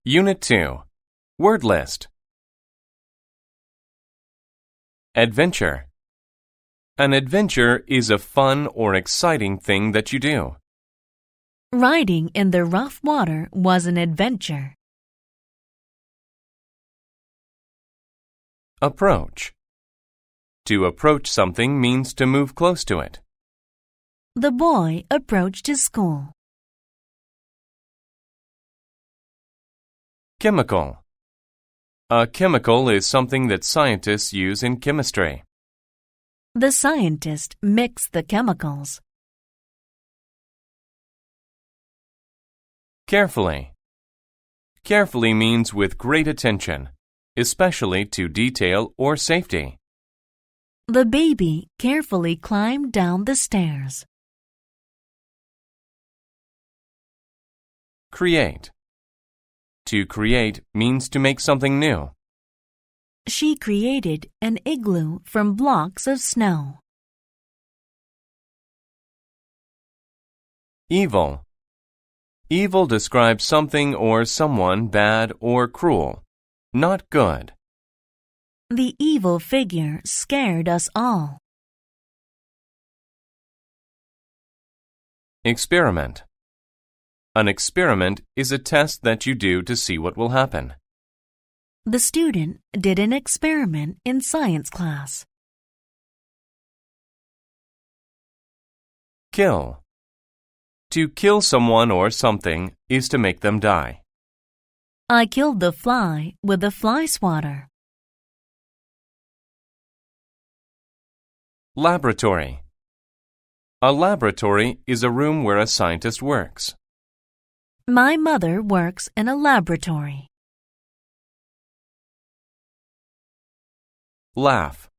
Unit 2. Word list. Adventure. An adventure is a fun or exciting thing that you do. Riding in the rough water was an adventure. Approach. To approach something means to move close to it. The boy approached his school. Chemical. A chemical is something that scientists use in chemistry. The scientist mixed the chemicals. Carefully. Carefully means with great attention, especially to detail or safety. The baby carefully climbed down the stairs. Create. To create means to make something new. She created an igloo from blocks of snow. Evil. Evil describes something or someone bad or cruel, not good. The evil figure scared us all. Experiment. An experiment is a test that you do to see what will happen. The student did an experiment in science class. Kill. To kill someone or something is to make them die. I killed the fly with a fly swatter. Laboratory. A laboratory is a room where a scientist works. My mother works in a laboratory. Laugh.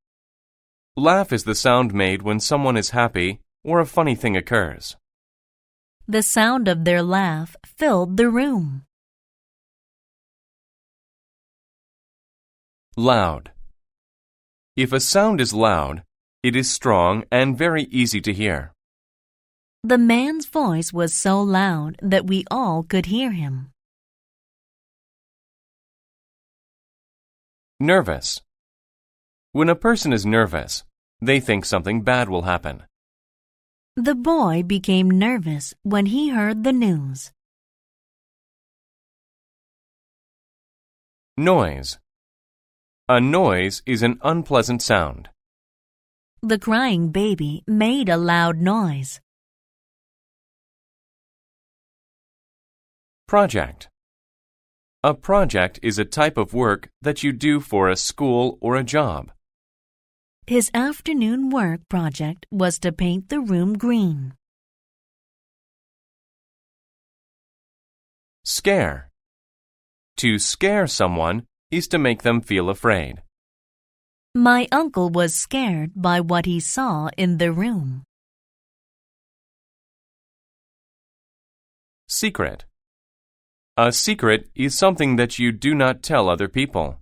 Laugh is the sound made when someone is happy or a funny thing occurs. The sound of their laugh filled the room. Loud. If a sound is loud, it is strong and very easy to hear. The man's voice was so loud that we all could hear him. Nervous. When a person is nervous, they think something bad will happen. The boy became nervous when he heard the news. Noise. A noise is an unpleasant sound. The crying baby made a loud noise. Project. A project is a type of work that you do for a school or a job. His afternoon work project was to paint the room green. Scare. To scare someone is to make them feel afraid. My uncle was scared by what he saw in the room. Secret. A secret is something that you do not tell other people.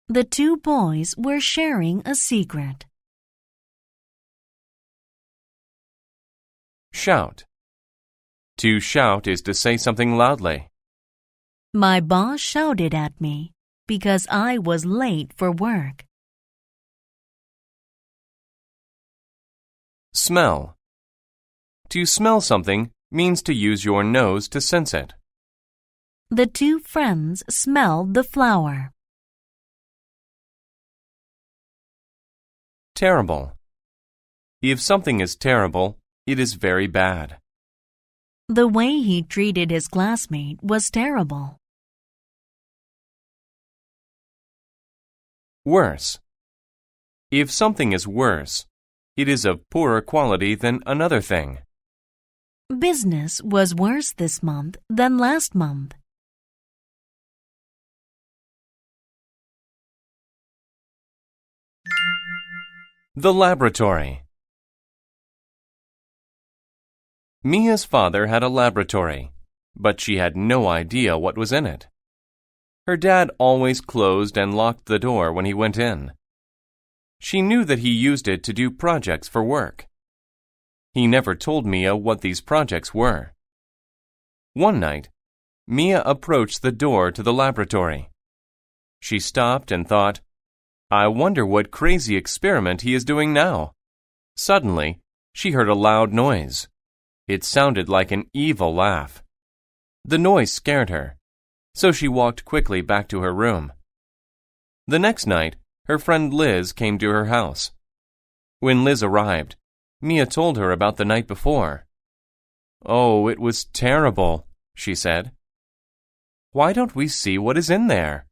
The two boys were sharing a secret. Shout. To shout is to say something loudly. My boss shouted at me because I was late for work. Smell. To smell something means to use your nose to sense it. The two friends smelled the flower. Terrible. If something is terrible, it is very bad. The way he treated his classmate was terrible. Worse. If something is worse, it is of poorer quality than another thing. Business was worse this month than last month. The laboratory. Mia's father had a laboratory, but she had no idea what was in it. Her dad always closed and locked the door when he went in. She knew that he used it to do projects for work. He never told Mia what these projects were. One night, Mia approached the door to the laboratory. She stopped and thought, I wonder what crazy experiment he is doing now. Suddenly, she heard a loud noise. It sounded like an evil laugh. The noise scared her, so she walked quickly back to her room. The next night, her friend Liz came to her house. When Liz arrived, Mia told her about the night before. Oh, it was terrible, she said. Why don't we see what is in there?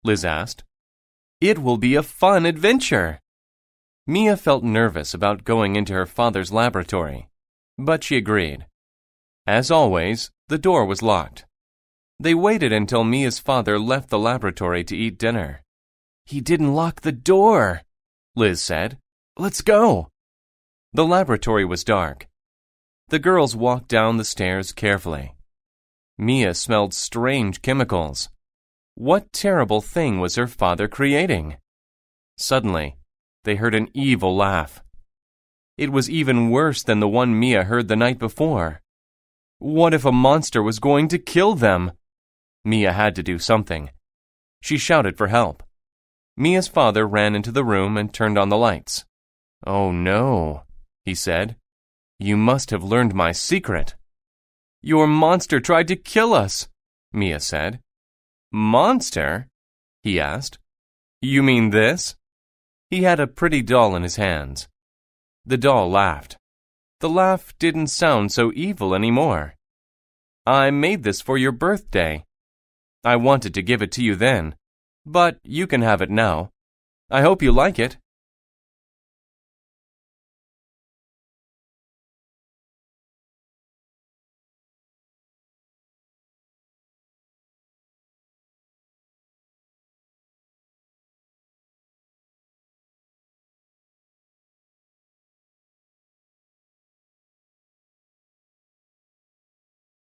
Liz asked. It will be a fun adventure. Mia felt nervous about going into her father's laboratory, but she agreed. As always, the door was locked. They waited until Mia's father left the laboratory to eat dinner. He didn't lock the door, Liz said. Let's go. The laboratory was dark. The girls walked down the stairs carefully. Mia smelled strange chemicals. What terrible thing was her father creating? Suddenly, they heard an evil laugh. It was even worse than the one Mia heard the night before. What if a monster was going to kill them? Mia had to do something. She shouted for help. Mia's father ran into the room and turned on the lights. Oh no, he said. You must have learned my secret. Your monster tried to kill us, Mia said. Monster? He asked. You mean this? He had a pretty doll in his hands. The doll laughed. The laugh didn't sound so evil anymore. I made this for your birthday. I wanted to give it to you then, but you can have it now. I hope you like it.